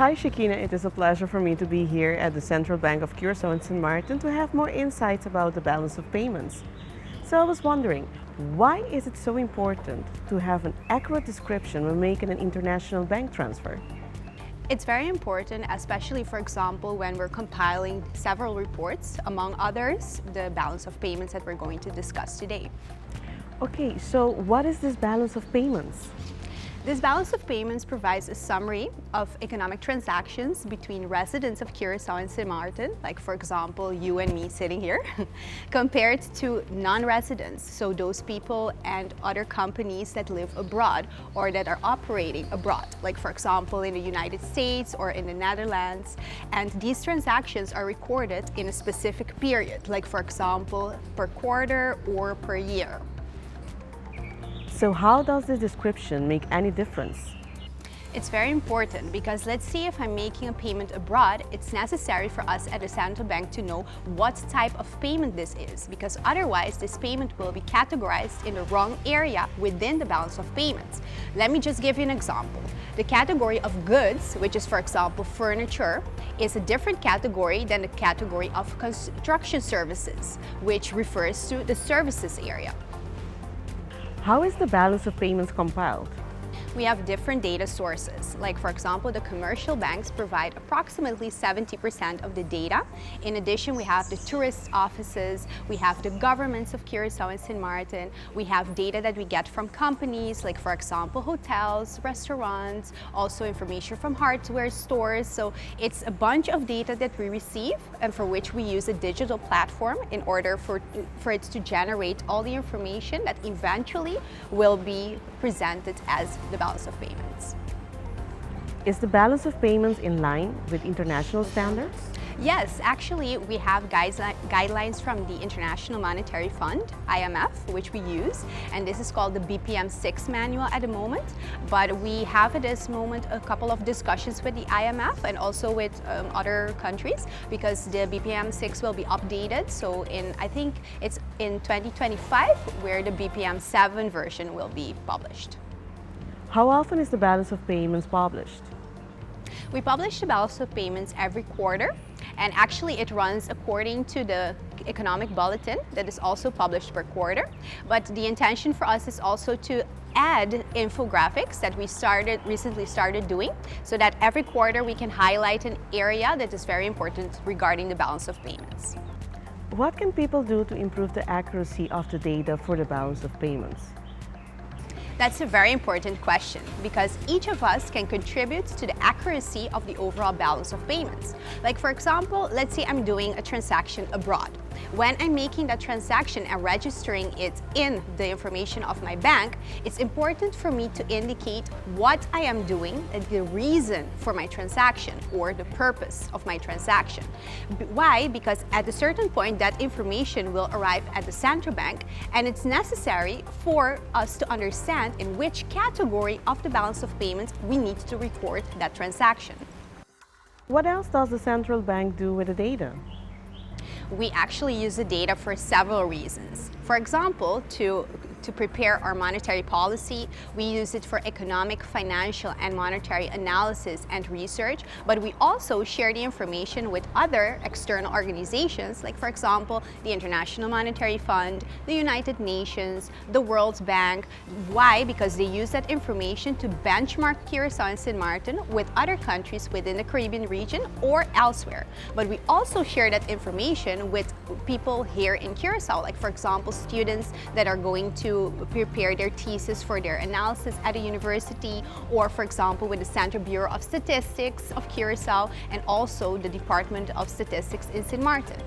Hi Shakina, it is a pleasure for me to be here at the Central Bank of Curaçao and Sint Maarten to have more insights about the balance of payments. So I was wondering, why is it so important to have an accurate description when making an international bank transfer? It's very important, especially, for example, when we're compiling several reports, among others, the balance of payments that we're going to discuss today. Okay, so what is this balance of payments? This balance of payments provides a summary of economic transactions between residents of Curaçao and Sint Maarten, like for example, you and me sitting here, compared to non-residents, so those people and other companies that live abroad or that are operating abroad, like for example, in the United States or in the Netherlands. And these transactions are recorded in a specific period, like for example, per quarter or per year. So how does this description make any difference? It's very important because let's say if I'm making a payment abroad, it's necessary for us at the central bank to know what type of payment this is, because otherwise this payment will be categorized in the wrong area within the balance of payments. Let me just give you an example. The category of goods, which is for example furniture, is a different category than the category of construction services, which refers to the services area. How is the balance of payments compiled? We have different data sources. Like for example, the commercial banks provide approximately 70% of the data. In addition, we have the tourist offices, we have the governments of Curaçao and Sint Maarten, we have data that we get from companies, like for example, hotels, restaurants, also information from hardware stores. So it's a bunch of data that we receive and for which we use a digital platform in order for it to generate all the information that eventually will be presented as the balance of payments. Is the balance of payments in line with international standards? Yes, actually we have guidelines from the International Monetary Fund, IMF, which we use, and this is called the BPM6 manual at the moment. But we have at this moment a couple of discussions with the IMF and also with other countries, because the BPM6 will be updated. So I think it's in 2025 where the BPM7 version will be published. How often is the balance of payments published? We publish the balance of payments every quarter, and actually it runs according to the economic bulletin that is also published per quarter. But the intention for us is also to add infographics that we recently started doing, so that every quarter we can highlight an area that is very important regarding the balance of payments. What can people do to improve the accuracy of the data for the balance of payments? That's a very important question, because each of us can contribute to the accuracy of the overall balance of payments. Like for example, let's say I'm doing a transaction abroad. When I'm making that transaction and registering it in the information of my bank, it's important for me to indicate what I am doing and the reason for my transaction or the purpose of my transaction. Why? Because at a certain point that information will arrive at the central bank, and it's necessary for us to understand in which category of the balance of payments we need to record that transaction. What else does the central bank do with the data? We actually use the data for several reasons. For example, to prepare our monetary policy, we use it for economic, financial, and monetary analysis and research, but we also share the information with other external organizations, like for example, the International Monetary Fund, the United Nations, the World Bank. Why? Because they use that information to benchmark Curaçao and Sint Maarten with other countries within the Caribbean region or elsewhere. But we also share that information with people here in Curaçao, like for example, students that are going to prepare their thesis for their analysis at a university, or for example with the Central Bureau of Statistics of Curaçao and also the Department of Statistics in Sint Maarten.